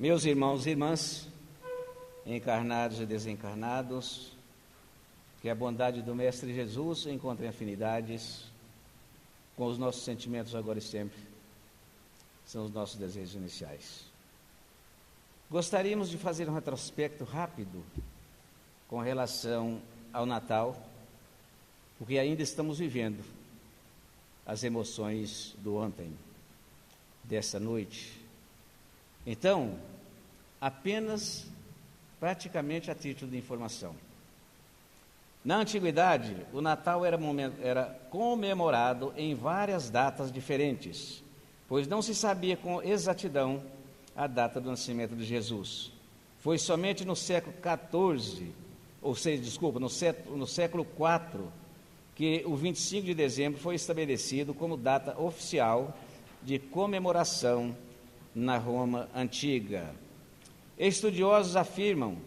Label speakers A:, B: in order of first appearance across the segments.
A: Meus irmãos e irmãs, encarnados e desencarnados, que a bondade do Mestre Jesus encontre afinidades com os nossos sentimentos agora e sempre, são os nossos desejos iniciais. Gostaríamos de fazer um retrospecto rápido com relação ao Natal, porque ainda estamos vivendo as emoções do ontem, dessa noite. Então, apenas praticamente a título de informação. Na antiguidade, o Natal era comemorado em várias datas diferentes, pois não se sabia com exatidão a data do nascimento de Jesus. Foi somente no século XIV, no século IV, que o 25 de dezembro foi estabelecido como data oficial de comemoração na Roma antiga. Estudiosos afirmam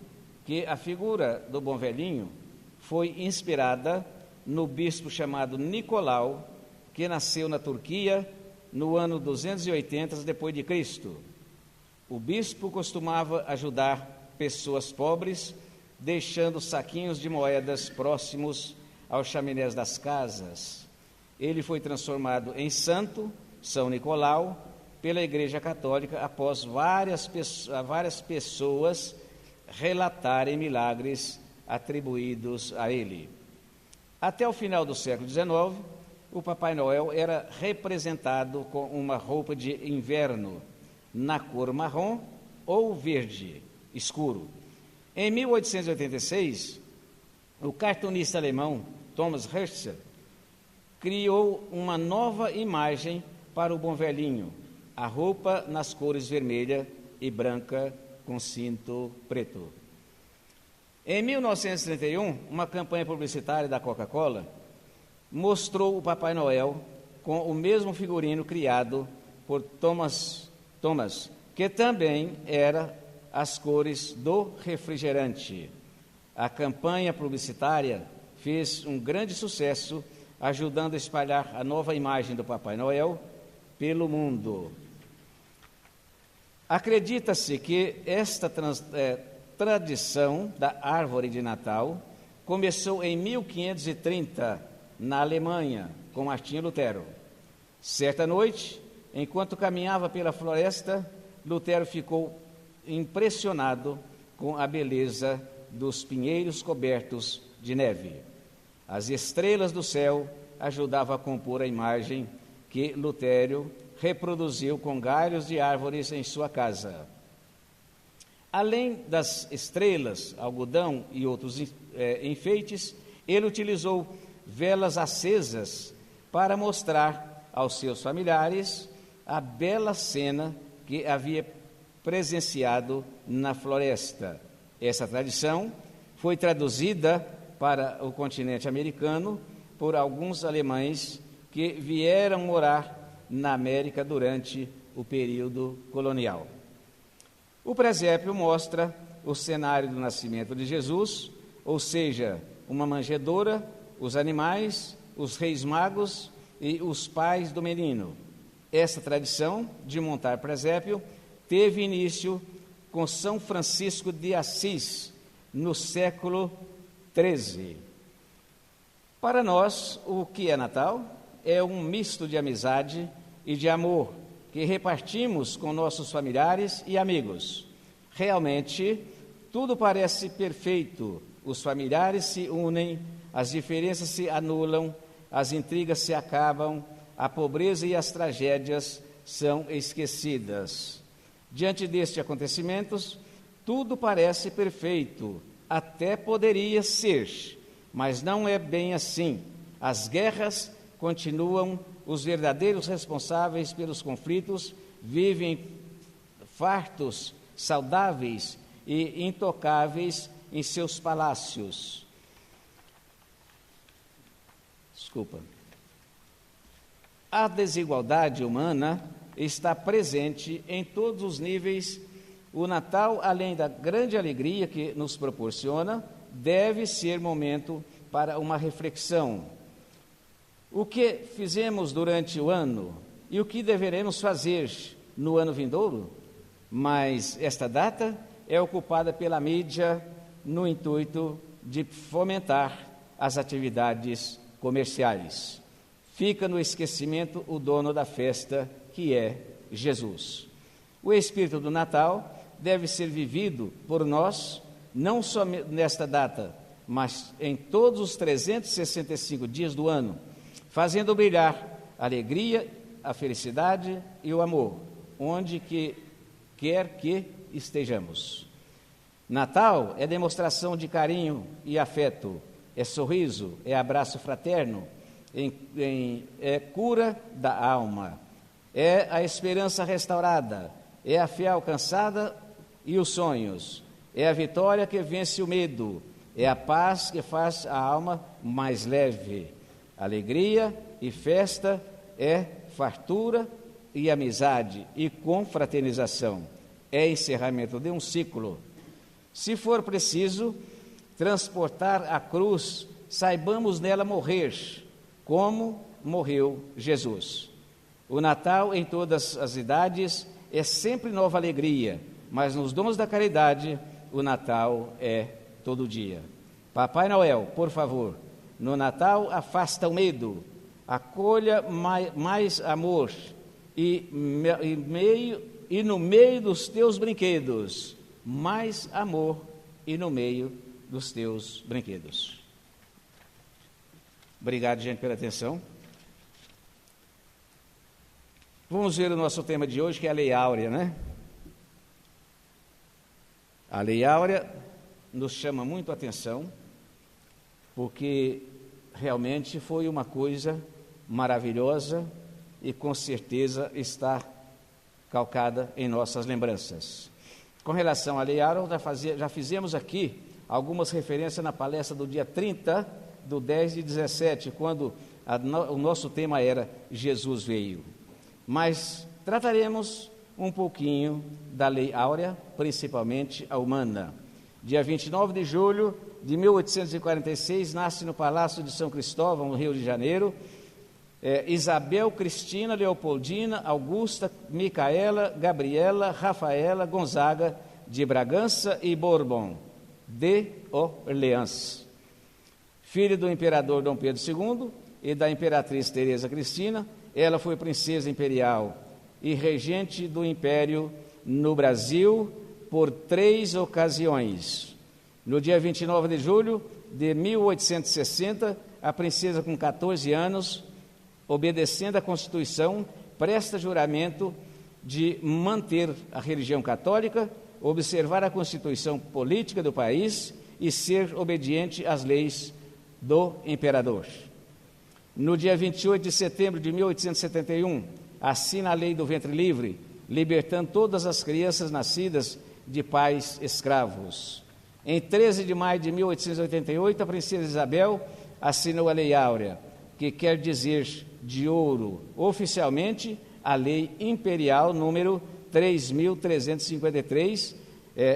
A: que a figura do bom velhinho foi inspirada no bispo chamado Nicolau, que nasceu na Turquia no ano 280 depois de Cristo. O bispo costumava ajudar pessoas pobres, deixando saquinhos de moedas próximos aos chaminés das casas. Ele foi transformado em santo, São Nicolau, pela Igreja Católica após várias pessoas relatarem milagres atribuídos a ele. Até o final do século XIX, o Papai Noel era representado com uma roupa de inverno na cor marrom ou verde escuro. Em 1886, o cartunista alemão Thomas Herzl criou uma nova imagem para o bom velhinho, a roupa nas cores vermelha e branca com cinto preto. Em 1931, uma campanha publicitária da Coca-Cola mostrou o Papai Noel com o mesmo figurino criado por Thomas, que também era as cores do refrigerante. A campanha publicitária fez um grande sucesso, ajudando a espalhar a nova imagem do Papai Noel pelo mundo. Acredita-se que esta tradição da árvore de Natal começou em 1530, na Alemanha, com Martinho Lutero. Certa noite, enquanto caminhava pela floresta, Lutero ficou impressionado com a beleza dos pinheiros cobertos de neve. As estrelas do céu ajudavam a compor a imagem que Lutero reproduziu com galhos de árvores em sua casa. Além das estrelas, algodão e outros enfeites, ele utilizou velas acesas para mostrar aos seus familiares a bela cena que havia presenciado na floresta. Essa tradição foi traduzida para o continente americano por alguns alemães que vieram morar na América durante o período colonial. O presépio mostra o cenário do nascimento de Jesus, ou seja, uma manjedoura, os animais, os reis magos e os pais do menino. Essa tradição de montar presépio teve início com São Francisco de Assis, no século XIII. Para nós, o que é Natal? É um misto de amizade e de amor que repartimos com nossos familiares e amigos. Realmente, tudo parece perfeito. Os familiares se unem, as diferenças se anulam, as intrigas se acabam, a pobreza e as tragédias são esquecidas. Diante destes acontecimentos, tudo parece perfeito, até poderia ser, mas não é bem assim. As guerras continuam, os verdadeiros responsáveis pelos conflitos vivem fartos, saudáveis e intocáveis em seus palácios. A desigualdade humana está presente em todos os níveis. O Natal, além da grande alegria que nos proporciona, deve ser momento para uma reflexão. O que fizemos durante o ano e o que deveremos fazer no ano vindouro? mas esta data é ocupada pela mídia no intuito de fomentar as atividades comerciais. Fica no esquecimento o dono da festa, que é Jesus. O espírito do Natal deve ser vivido por nós, não só nesta data, mas em todos os 365 dias do ano, fazendo brilhar a alegria, a felicidade e o amor, onde quer que estejamos. Natal é demonstração de carinho e afeto, é sorriso, é abraço fraterno, é cura da alma, é a esperança restaurada, é a fé alcançada e os sonhos, é a vitória que vence o medo, é a paz que faz a alma mais leve. Alegria e festa é fartura e amizade e confraternização, é encerramento de um ciclo. Se for preciso transportar a cruz, saibamos nela morrer, como morreu Jesus. O Natal, em todas as idades, é sempre nova alegria, mas nos dons da caridade, o Natal é todo dia. Papai Noel, por favor, no Natal afasta o medo, acolha mais amor e no meio dos teus brinquedos, mais amor e no meio dos teus brinquedos. Obrigado, gente, pela atenção. Vamos ver o nosso tema de hoje, que é a Lei Áurea, né? A Lei Áurea nos chama muito a atenção, porque realmente foi uma coisa maravilhosa e com certeza está calcada em nossas lembranças. Com relação à Lei Áurea, já fizemos aqui algumas referências na palestra do dia 30 do 10 de 17, quando o nosso tema era Jesus veio. Mas trataremos um pouquinho da Lei Áurea, principalmente a humana. Dia 29 de julho de 1846, nasce no Palácio de São Cristóvão, no Rio de Janeiro, Isabel Cristina Leopoldina Augusta Micaela Gabriela Rafaela Gonzaga de Bragança e Bourbon de Orleans, filha do imperador Dom Pedro II e da imperatriz Teresa Cristina. Ela foi princesa imperial e regente do império no Brasil por 3 ocasiões. No dia 29 de julho de 1860, a princesa, com 14 anos, obedecendo à Constituição, presta juramento de manter a religião católica, observar a Constituição política do país e ser obediente às leis do imperador. No dia 28 de setembro de 1871, assina a Lei do Ventre Livre, libertando todas as crianças nascidas de pais escravos. Em 13 de maio de 1888, a princesa Isabel assinou a Lei Áurea, que quer dizer de ouro, oficialmente a Lei Imperial número 3.353,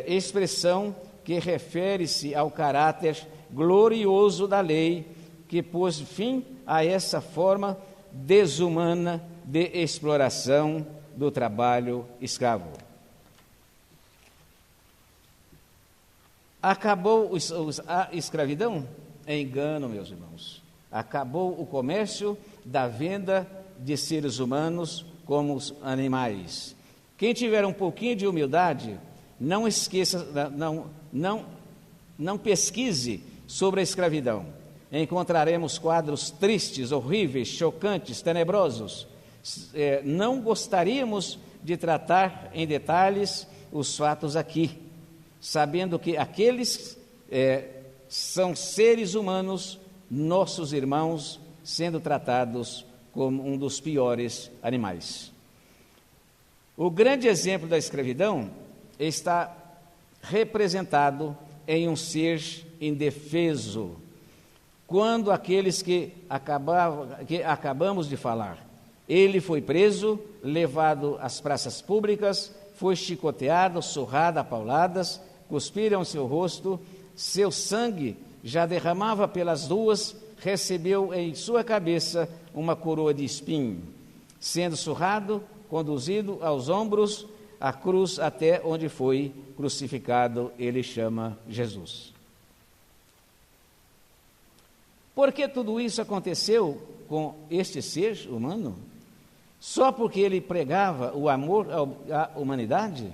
A: expressão que refere-se ao caráter glorioso da lei que pôs fim a essa forma desumana de exploração do trabalho escravo. Acabou a escravidão? É engano, meus irmãos. Acabou o comércio da venda de seres humanos como os animais. Quem tiver um pouquinho de humildade, não esqueça, não pesquise sobre a escravidão. Encontraremos quadros tristes, horríveis, chocantes, tenebrosos. Não gostaríamos de tratar em detalhes os fatos aqui, sabendo que aqueles são seres humanos, nossos irmãos, sendo tratados como um dos piores animais. O grande exemplo da escravidão está representado em um ser indefeso, quando aqueles que acabamos de falar, ele foi preso, levado às praças públicas, foi chicoteado, surrado a pauladas, cuspiram seu rosto, seu sangue já derramava pelas ruas, recebeu em sua cabeça uma coroa de espinho, sendo surrado, conduzido aos ombros a cruz até onde foi crucificado, ele chama Jesus. Por que tudo isso aconteceu com este ser humano? Só porque ele pregava o amor à humanidade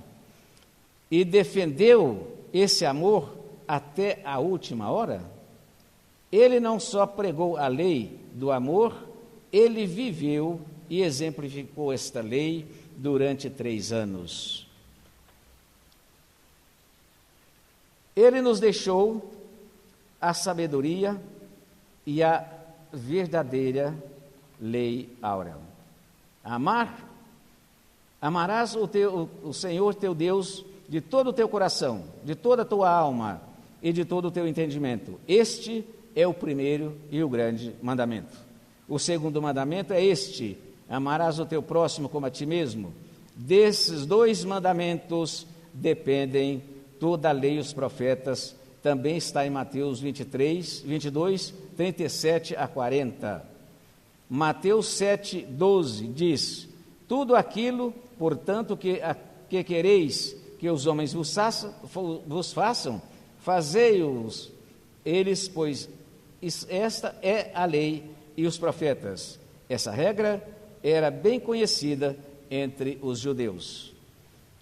A: e defendeu esse amor até a última hora? Ele não só pregou a lei do amor, ele viveu e exemplificou esta lei durante 3 anos. Ele nos deixou a sabedoria e a verdadeira lei áurea. Amarás o Senhor teu Deus de todo o teu coração, de toda a tua alma e de todo o teu entendimento. Este é o primeiro e o grande mandamento. O segundo mandamento é este: amarás o teu próximo como a ti mesmo. Desses 2 mandamentos dependem toda a lei e os profetas. Também está em Mateus 22, 37 a 40. Mateus 7, 12 diz: tudo aquilo, portanto, que quereis que os homens vos façam, fazei-os eles, pois esta é a lei e os profetas. Essa regra era bem conhecida entre os judeus.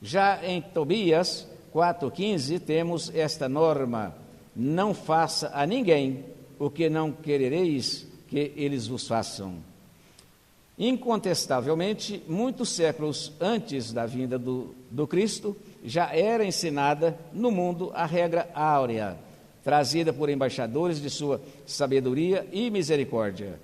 A: Já em Tobias 4,15 temos esta norma: não faça a ninguém o que não querereis que eles vos façam. Incontestavelmente, muitos séculos antes da vinda do Cristo, já era ensinada no mundo a regra áurea, trazida por embaixadores de sua sabedoria e misericórdia.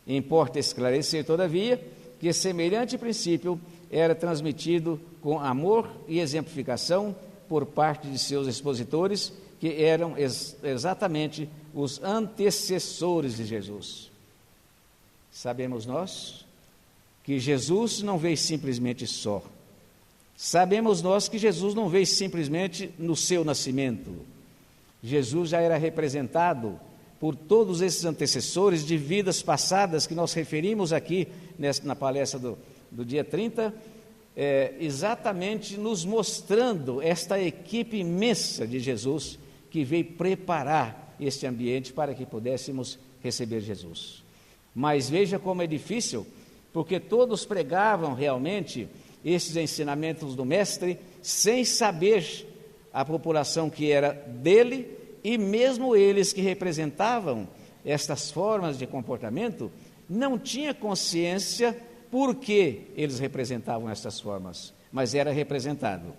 A: Importa esclarecer, todavia, que semelhante princípio era transmitido com amor e exemplificação por parte de seus expositores, que eram exatamente os antecessores de Jesus. Sabemos nós que Jesus não veio simplesmente só. Sabemos nós que Jesus não veio simplesmente no seu nascimento. Jesus já era representado por todos esses antecessores de vidas passadas que nós referimos aqui na palestra do dia 30, exatamente nos mostrando esta equipe imensa de Jesus que veio preparar este ambiente para que pudéssemos receber Jesus. Mas veja como é difícil, porque todos pregavam realmente esses ensinamentos do Mestre sem saber a população que era dele, e mesmo eles que representavam estas formas de comportamento não tinham consciência por que eles representavam estas formas, mas era representado.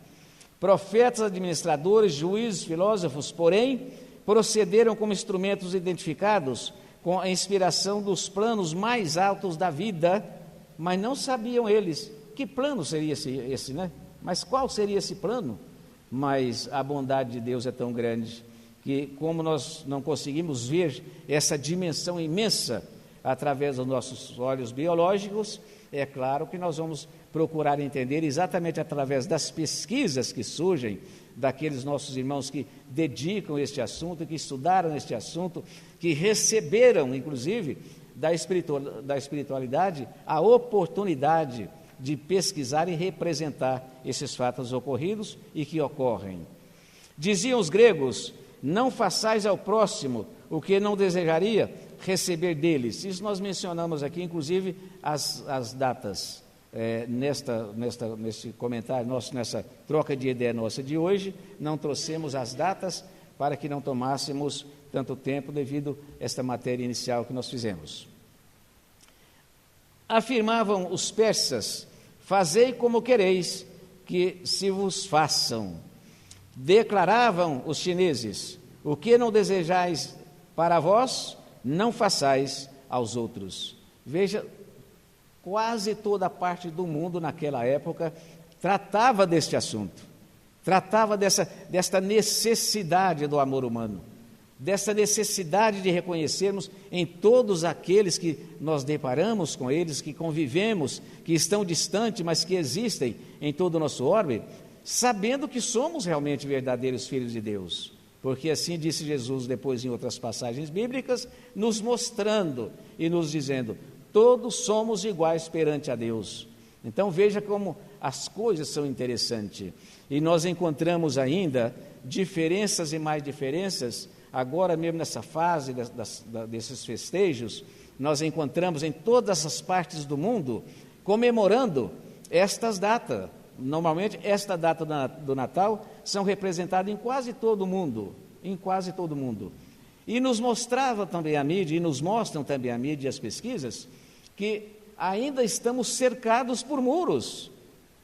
A: Profetas, administradores, juízes, filósofos, porém, procederam como instrumentos identificados com a inspiração dos planos mais altos da vida, mas não sabiam eles que plano seria esse, né? Mas qual seria esse plano? Mas a bondade de Deus é tão grande que, como nós não conseguimos ver essa dimensão imensa através dos nossos olhos biológicos, é claro que nós vamos procurar entender exatamente através das pesquisas que surgem daqueles nossos irmãos que dedicam este assunto, que estudaram este assunto, que receberam, inclusive, da espiritualidade, a oportunidade de pesquisar e representar esses fatos ocorridos e que ocorrem. Diziam os gregos: não façais ao próximo o que não desejaria receber deles. Isso nós mencionamos aqui, inclusive, as datas, neste comentário nosso, nessa troca de ideia nossa de hoje, não trouxemos as datas para que não tomássemos tanto tempo devido a esta matéria inicial que nós fizemos. Afirmavam os persas: fazei como quereis que se vos façam. Declaravam os chineses: o que não desejais para vós, não façais aos outros. Veja, quase toda a parte do mundo naquela época tratava deste assunto, tratava desta necessidade do amor humano, dessa necessidade de reconhecermos em todos aqueles que nós deparamos com eles, que convivemos, que estão distantes, mas que existem em todo o nosso orbe, sabendo que somos realmente verdadeiros filhos de Deus, porque assim disse Jesus depois em outras passagens bíblicas, nos mostrando e nos dizendo: todos somos iguais perante a Deus. Então veja como as coisas são interessantes. E nós encontramos ainda diferenças e mais diferenças, agora mesmo nessa fase desses festejos, nós encontramos em todas as partes do mundo comemorando estas datas. Normalmente, esta data do Natal são representadas em quase todo o mundo, E nos mostrava também a mídia, e nos mostram também a mídia e as pesquisas, que ainda estamos cercados por muros.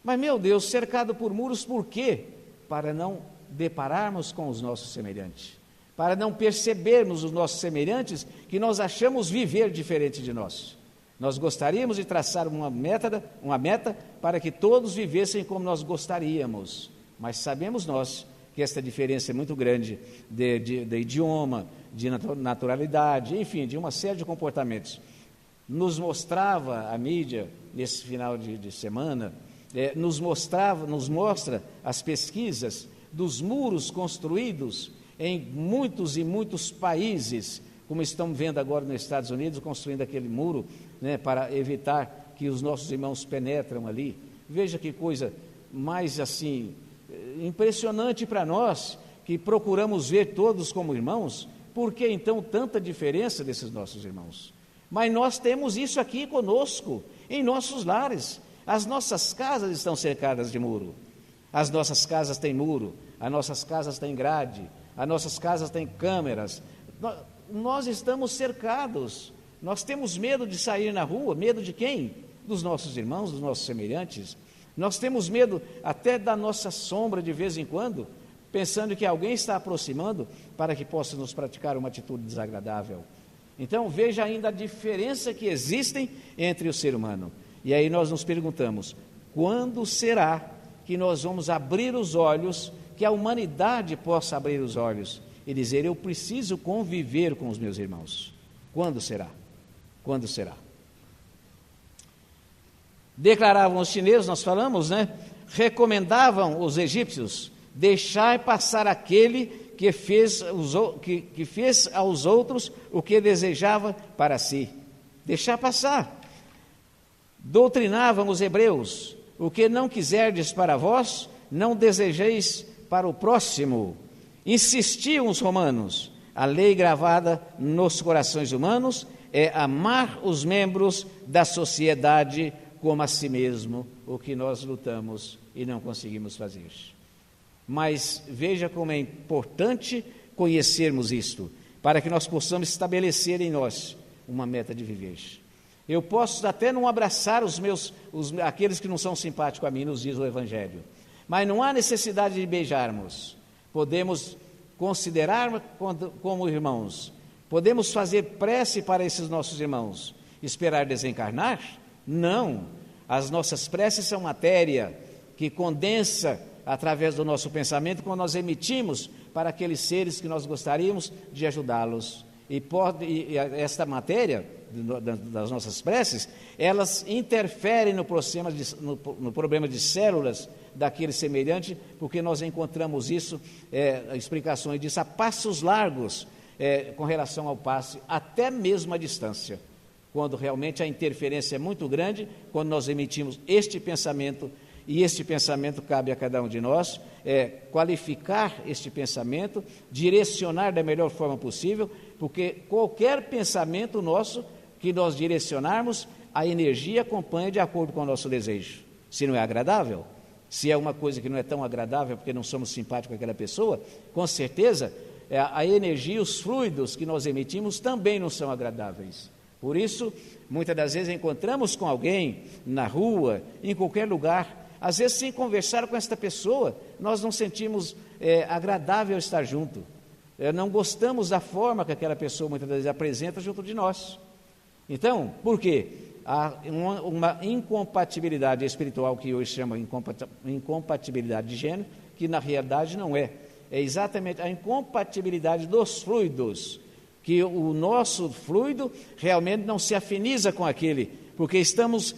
A: Mas, meu Deus, cercado por muros por quê? Para não depararmos com os nossos semelhantes, para não percebermos os nossos semelhantes que nós achamos viver diferente de nós. Nós gostaríamos de traçar uma meta para que todos vivessem como nós gostaríamos, mas sabemos nós que esta diferença é muito grande de idioma, de naturalidade, enfim, de uma série de comportamentos. Nos mostrava a mídia, nesse final de semana, nos mostra as pesquisas dos muros construídos em muitos e muitos países, como estamos vendo agora nos Estados Unidos, construindo aquele muro, para evitar que os nossos irmãos penetram ali. Veja que coisa mais assim impressionante para nós, que procuramos ver todos como irmãos. Por que então tanta diferença desses nossos irmãos? Mas nós temos isso aqui conosco, em nossos lares. As nossas casas estão cercadas de muro, as nossas casas têm muro, as nossas casas têm grade, as nossas casas têm câmeras. Nós estamos cercados. Nós temos medo de sair na rua. Medo de quem? Dos nossos irmãos, dos nossos semelhantes. Nós temos medo até da nossa sombra de vez em quando, pensando que alguém está aproximando para que possa nos praticar uma atitude desagradável. Então, veja ainda a diferença que existem entre o ser humano. E aí nós nos perguntamos, quando será que nós vamos abrir os olhos, que a humanidade possa abrir os olhos e dizer, eu preciso conviver com os meus irmãos? Quando será? Quando será? Declaravam os chineses, nós falamos, recomendavam os egípcios, deixai passar aquele que fez aos outros o que desejava para si. Deixar passar. Doutrinavam os hebreus, o que não quiserdes para vós, não desejeis para o próximo. Insistiam os romanos, a lei gravada nos corações humanos é amar os membros da sociedade como a si mesmo, o que nós lutamos e não conseguimos fazer. Mas veja como é importante conhecermos isto, para que nós possamos estabelecer em nós uma meta de viver. Eu posso até não abraçar aqueles que não são simpáticos a mim, nos diz o Evangelho, mas não há necessidade de beijarmos. Podemos considerar como irmãos, podemos fazer prece para esses nossos irmãos. Esperar desencarnar? Não. As nossas preces são matéria que condensa através do nosso pensamento, quando nós emitimos para aqueles seres que nós gostaríamos de ajudá-los. E esta matéria das nossas preces, elas interferem no problema de células daquele semelhante, porque nós encontramos isso, explicações disso a passos largos, com relação ao passe, até mesmo à distância, quando realmente a interferência é muito grande, quando nós emitimos este pensamento, e este pensamento cabe a cada um de nós, qualificar este pensamento, direcionar da melhor forma possível, porque qualquer pensamento nosso que nós direcionarmos, a energia acompanha de acordo com o nosso desejo. Se não é agradável, se é uma coisa que não é tão agradável porque não somos simpáticos com aquela pessoa, com certeza a energia, os fluidos que nós emitimos também não são agradáveis. Por isso, muitas das vezes encontramos com alguém na rua, em qualquer lugar, às vezes sem conversar com esta pessoa, nós não sentimos agradável estar junto. Não gostamos da forma que aquela pessoa muitas vezes apresenta junto de nós. Então, por quê? Há uma incompatibilidade espiritual que hoje chama incompatibilidade de gênero, que na realidade não é. É exatamente a incompatibilidade dos fluidos, que o nosso fluido realmente não se afiniza com aquele, porque estamos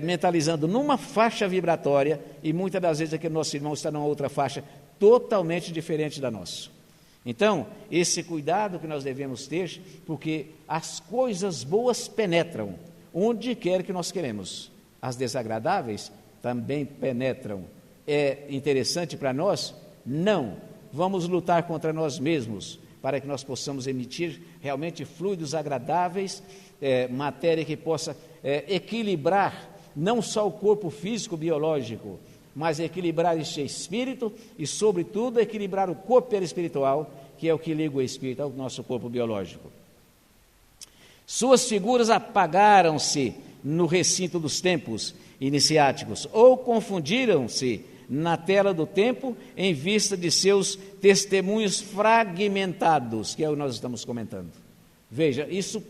A: mentalizando numa faixa vibratória e muitas das vezes aquele nosso irmão está numa outra faixa totalmente diferente da nossa. Então, esse cuidado que nós devemos ter, porque as coisas boas penetram onde quer que nós queremos, as desagradáveis também penetram. É interessante para nós? Não. Vamos lutar contra nós mesmos, para que nós possamos emitir realmente fluidos agradáveis, matéria que possa equilibrar não só o corpo físico biológico, mas equilibrar este espírito e, sobretudo, equilibrar o corpo perispiritual, que é o que liga o espírito ao nosso corpo biológico. Suas figuras apagaram-se no recinto dos tempos iniciáticos, ou confundiram-se na tela do tempo em vista de seus testemunhos fragmentados, que é o que nós estamos comentando. Veja, isso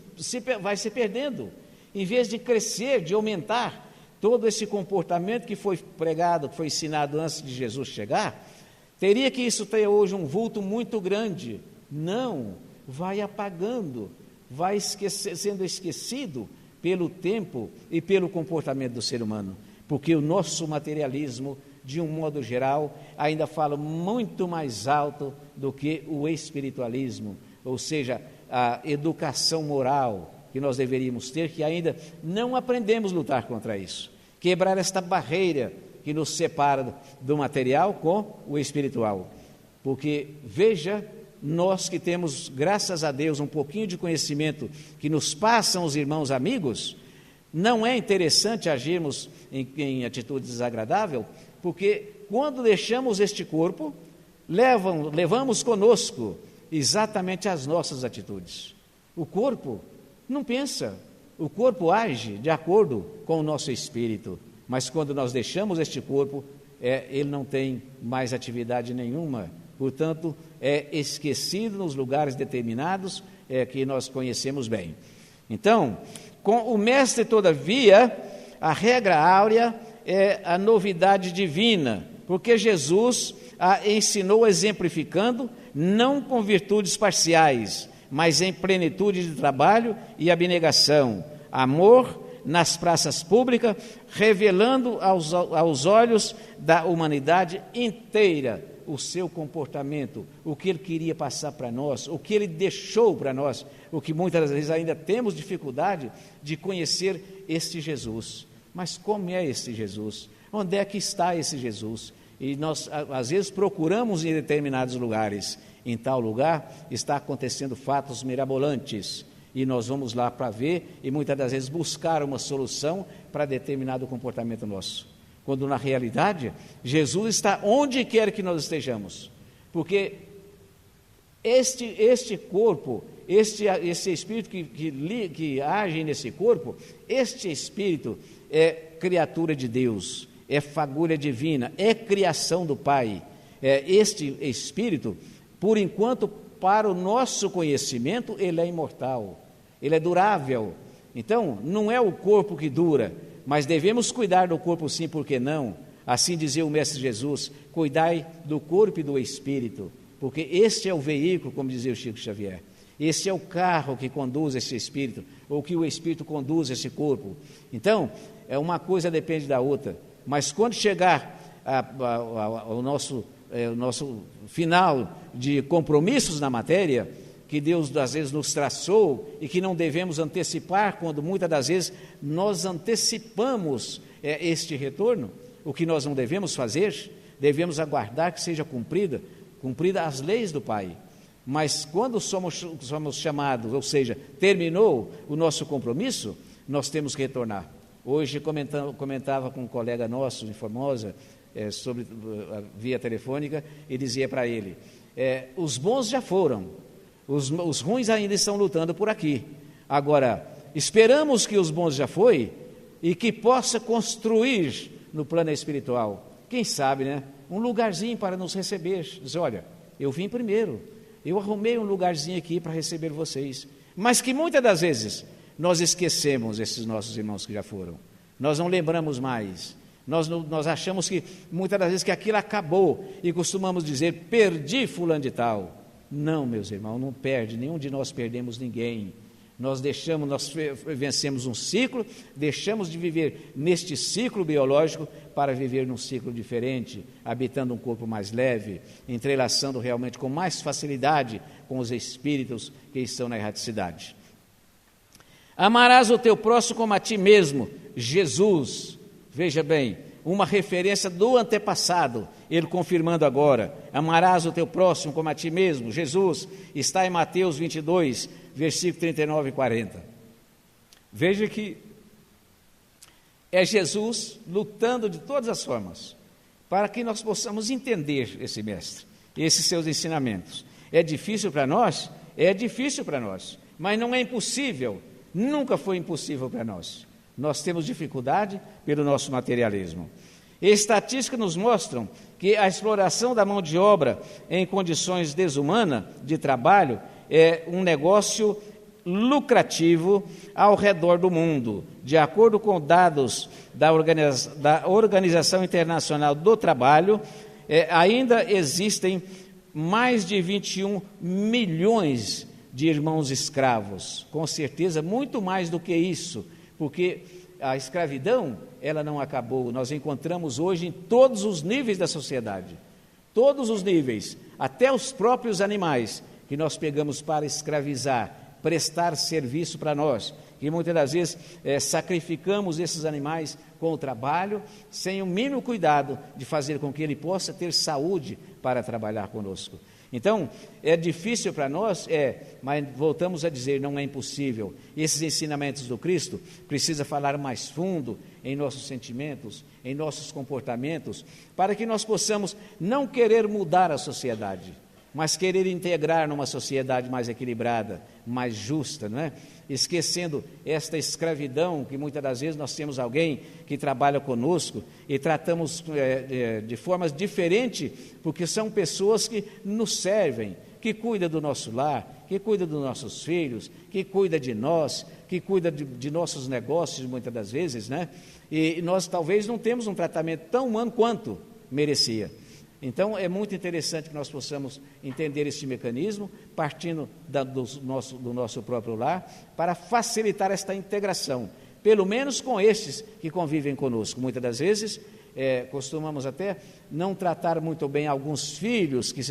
A: vai se perdendo. Em vez de crescer, de aumentar, todo esse comportamento que foi pregado, que foi ensinado antes de Jesus chegar, teria que isso ter hoje um vulto muito grande. Não, vai apagando, vai sendo esquecido pelo tempo e pelo comportamento do ser humano, porque o nosso materialismo, de um modo geral, ainda fala muito mais alto do que o espiritualismo, ou seja, a educação moral que nós deveríamos ter, que ainda não aprendemos a lutar contra isso. Quebrar esta barreira que nos separa do material com o espiritual. Porque, veja, nós que temos, graças a Deus, um pouquinho de conhecimento que nos passam os irmãos amigos, não é interessante agirmos em atitude desagradável, porque quando deixamos este corpo, levamos conosco exatamente as nossas atitudes. O corpo não pensa, o corpo age de acordo com o nosso espírito, mas quando nós deixamos este corpo, ele não tem mais atividade nenhuma, portanto, é esquecido nos lugares determinados que nós conhecemos bem. Então, com o mestre, todavia, a regra áurea é a novidade divina, porque Jesus a ensinou exemplificando, não com virtudes parciais, mas em plenitude de trabalho e abnegação, amor nas praças públicas, revelando aos olhos da humanidade inteira o seu comportamento, o que ele queria passar para nós, o que ele deixou para nós, o que muitas vezes ainda temos dificuldade de conhecer este Jesus. Mas como é esse Jesus? Onde é que está esse Jesus? E nós, às vezes, procuramos em determinados lugares. Em tal lugar está acontecendo fatos mirabolantes. E nós vamos lá para ver e muitas das vezes buscar uma solução para determinado comportamento nosso. Quando na realidade, Jesus está onde quer que nós estejamos. Porque este corpo, esse espírito que age nesse corpo, este espírito é criatura de Deus, é fagulha divina, é criação do Pai. Este espírito, por enquanto, para o nosso conhecimento, ele é imortal, ele é durável. Então, não é o corpo que dura, mas devemos cuidar do corpo sim, por que não? Assim dizia o Mestre Jesus, cuidai do corpo e do espírito, porque este é o veículo, como dizia o Chico Xavier, este é o carro que conduz esse espírito, ou que o espírito conduz esse corpo. Então, uma coisa depende da outra, mas quando chegar ao nosso final de compromissos na matéria, que Deus às vezes nos traçou e que não devemos antecipar, quando muitas das vezes nós antecipamos este retorno, o que nós não devemos fazer, devemos aguardar que seja cumprida as leis do Pai. Mas quando somos chamados, ou seja, terminou o nosso compromisso, nós temos que retornar. Hoje comentava com um colega nosso de Formosa, sobre via telefônica, e dizia para ele, os bons já foram, os ruins ainda estão lutando por aqui. Agora, esperamos que os bons já foi e que possa construir no plano espiritual, quem sabe, né? Um lugarzinho para nos receber. Diz, olha, eu vim primeiro, eu arrumei um lugarzinho aqui para receber vocês, mas que muitas das vezes nós esquecemos esses nossos irmãos que já foram, nós não lembramos mais, nós achamos que muitas das vezes que aquilo acabou e costumamos dizer, perdi fulano de tal. Não, meus irmãos, não perde, nenhum de nós perdemos ninguém. Nós vencemos um ciclo, deixamos de viver neste ciclo biológico para viver num ciclo diferente, habitando um corpo mais leve, entrelaçando realmente com mais facilidade com os espíritos que estão na erraticidade. Amarás o teu próximo como a ti mesmo, Jesus. Veja bem, uma referência do antepassado, ele confirmando agora: amarás o teu próximo como a ti mesmo. Jesus está em Mateus 22, versículo 39 e 40. Veja que é Jesus lutando de todas as formas para que nós possamos entender esse mestre, esses seus ensinamentos. É difícil para nós? É difícil para nós, mas não é impossível, nunca foi impossível para nós. Nós temos dificuldade pelo nosso materialismo. E estatísticas nos mostram que a exploração da mão de obra em condições desumanas de trabalho é um negócio lucrativo ao redor do mundo. De acordo com dados da Organização Internacional do Trabalho, ainda existem mais de 21 milhões de irmãos escravos. Com certeza, muito mais do que isso, porque a escravidão, ela não acabou. Nós encontramos hoje em todos os níveis da sociedade, todos os níveis, até os próprios animais, que nós pegamos para escravizar, prestar serviço para nós, que muitas das vezes sacrificamos esses animais com o trabalho, sem o mínimo cuidado de fazer com que ele possa ter saúde para trabalhar conosco. Então, é difícil para nós, mas voltamos a dizer, não é impossível. Esses ensinamentos do Cristo precisa falar mais fundo em nossos sentimentos, em nossos comportamentos, para que nós possamos não querer mudar a sociedade, mas querer integrar numa sociedade mais equilibrada, mais justa, não é? Esquecendo esta escravidão, que muitas das vezes nós temos alguém que trabalha conosco e tratamos de formas diferentes, porque são pessoas que nos servem, que cuidam do nosso lar, que cuidam dos nossos filhos, que cuidam de nós, que cuidam de nossos negócios, muitas das vezes, né? E nós talvez não temos um tratamento tão humano quanto merecia. Então, é muito interessante que nós possamos entender este mecanismo, partindo do nosso próprio lar, para facilitar esta integração, pelo menos com estes que convivem conosco. Muitas das vezes, costumamos até não tratar muito bem alguns filhos que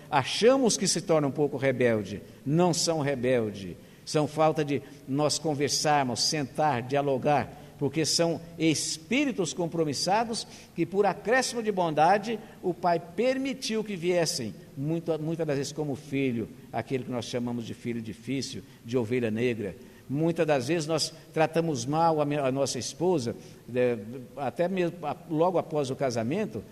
A: achamos que se tornam um pouco rebeldes. Não são rebeldes, são falta de nós conversarmos, sentar, dialogar, porque são espíritos compromissados que, por acréscimo de bondade, o Pai permitiu que viessem, muitas das vezes como filho, aquele que nós chamamos de filho difícil, de ovelha negra. Muitas das vezes nós tratamos mal a nossa esposa, até mesmo logo após o casamento,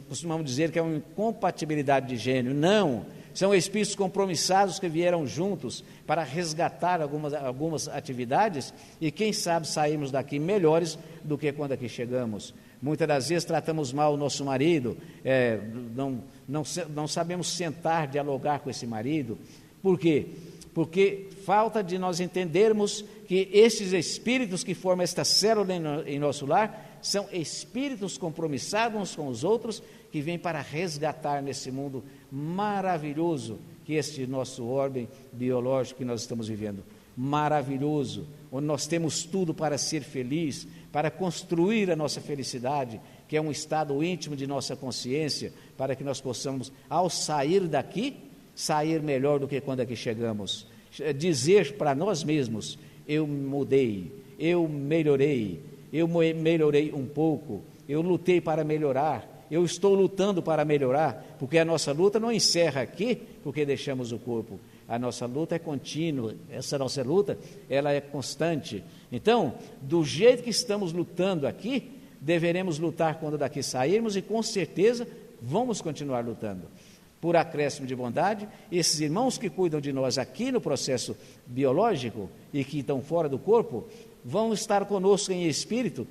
A: costumamos dizer que é uma incompatibilidade de gênero. Não! São espíritos compromissados que vieram juntos para resgatar algumas atividades e, quem sabe, saímos daqui melhores do que quando aqui chegamos. Muitas das vezes tratamos mal o nosso marido, não sabemos sentar, dialogar com esse marido. Por quê? Porque falta de nós entendermos que esses espíritos que formam esta célula em nosso lar são espíritos compromissados uns com os outros, que vêm para resgatar nesse mundo maravilhoso que este nosso ordem biológico que nós estamos vivendo. Maravilhoso, onde nós temos tudo para ser feliz, para construir a nossa felicidade, que é um estado íntimo de nossa consciência, para que nós possamos, ao sair daqui, sair melhor do que quando aqui chegamos. Dizer para nós mesmos: eu mudei, eu melhorei um pouco, eu lutei para melhorar, eu estou lutando para melhorar, porque a nossa luta não encerra aqui, porque deixamos o corpo. A nossa luta é contínua, essa nossa luta, ela é constante. Então, do jeito que estamos lutando aqui, deveremos lutar quando daqui sairmos e, com certeza, vamos continuar lutando. Por acréscimo de bondade, esses irmãos que cuidam de nós aqui no processo biológico e que estão fora do corpo, vão estar conosco em espírito,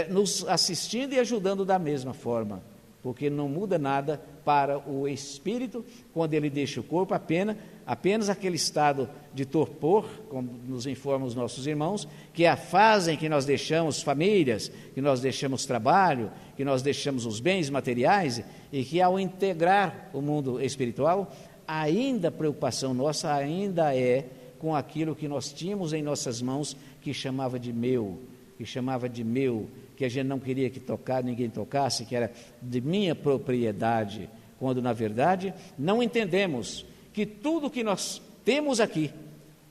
A: nos assistindo e ajudando da mesma forma, porque não muda nada para o espírito quando ele deixa o corpo, apenas aquele estado de torpor, como nos informam os nossos irmãos, que é a fase em que nós deixamos famílias, que nós deixamos trabalho, que nós deixamos os bens materiais, e que ao integrar o mundo espiritual, ainda a preocupação nossa ainda é com aquilo que nós tínhamos em nossas mãos, que chamava de meu, que a gente não queria que ninguém tocasse, que era de minha propriedade, quando na verdade não entendemos que tudo que nós temos aqui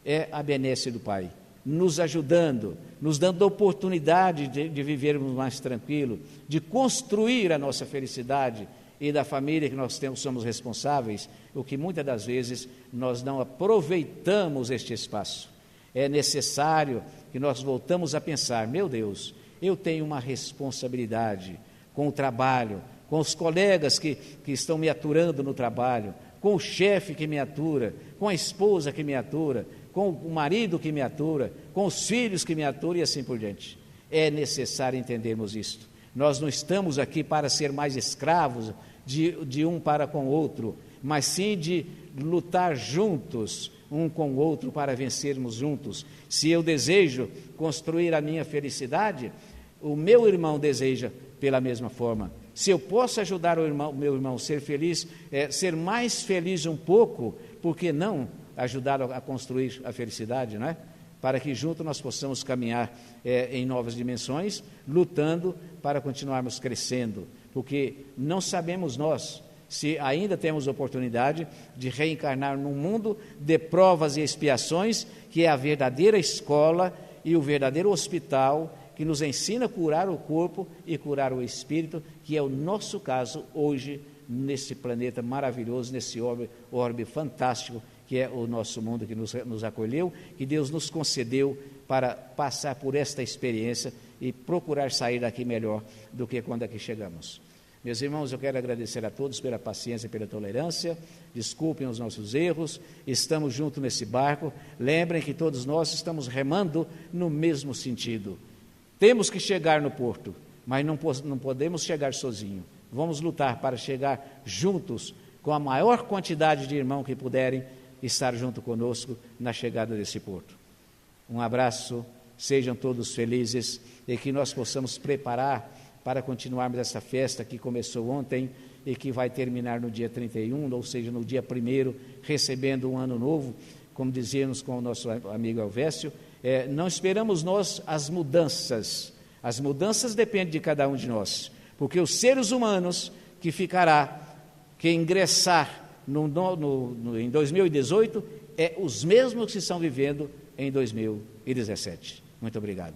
A: é a benesse do Pai. nos ajudando, nos dando a oportunidade de vivermos mais tranquilo, de construir a nossa felicidade e da família que nós somos responsáveis, o que muitas das vezes nós não aproveitamos este espaço. É necessário que nós voltamos a pensar, meu Deus, eu tenho uma responsabilidade com o trabalho, com os colegas que estão me aturando no trabalho, com o chefe que me atura, com a esposa que me atura, com o marido que me atura, com os filhos que me aturam e assim por diante. É necessário entendermos isto. Nós não estamos aqui para ser mais escravos de um para com o outro, mas sim de lutar juntos, um com o outro, para vencermos juntos. Se eu desejo construir a minha felicidade, o meu irmão deseja pela mesma forma. Se eu posso ajudar o meu irmão a ser feliz, ser mais feliz um pouco, por que não ajudá-lo a construir a felicidade, não é? Para que juntos nós possamos caminhar em novas dimensões, lutando para continuarmos crescendo, porque não sabemos nós se ainda temos oportunidade de reencarnar num mundo de provas e expiações, que é a verdadeira escola e o verdadeiro hospital que nos ensina a curar o corpo e curar o espírito, que é o nosso caso hoje, nesse planeta maravilhoso, nesse orbe fantástico, que é o nosso mundo que nos acolheu, que Deus nos concedeu para passar por esta experiência e procurar sair daqui melhor do que quando aqui chegamos. Meus irmãos, eu quero agradecer a todos pela paciência e pela tolerância, desculpem os nossos erros, estamos juntos nesse barco, lembrem que todos nós estamos remando no mesmo sentido. Temos que chegar no porto, mas não podemos chegar sozinhos. Vamos lutar para chegar juntos, com a maior quantidade de irmãos que puderem estar junto conosco na chegada desse porto. Um abraço, sejam todos felizes e que nós possamos preparar para continuarmos essa festa que começou ontem e que vai terminar no dia 31, ou seja, no dia 1º, recebendo um ano novo, como dizíamos com o nosso amigo Elvésio. Não esperamos nós as mudanças dependem de cada um de nós, porque os seres humanos que ingressar em 2018 os mesmos que estão vivendo em 2017. Muito obrigado.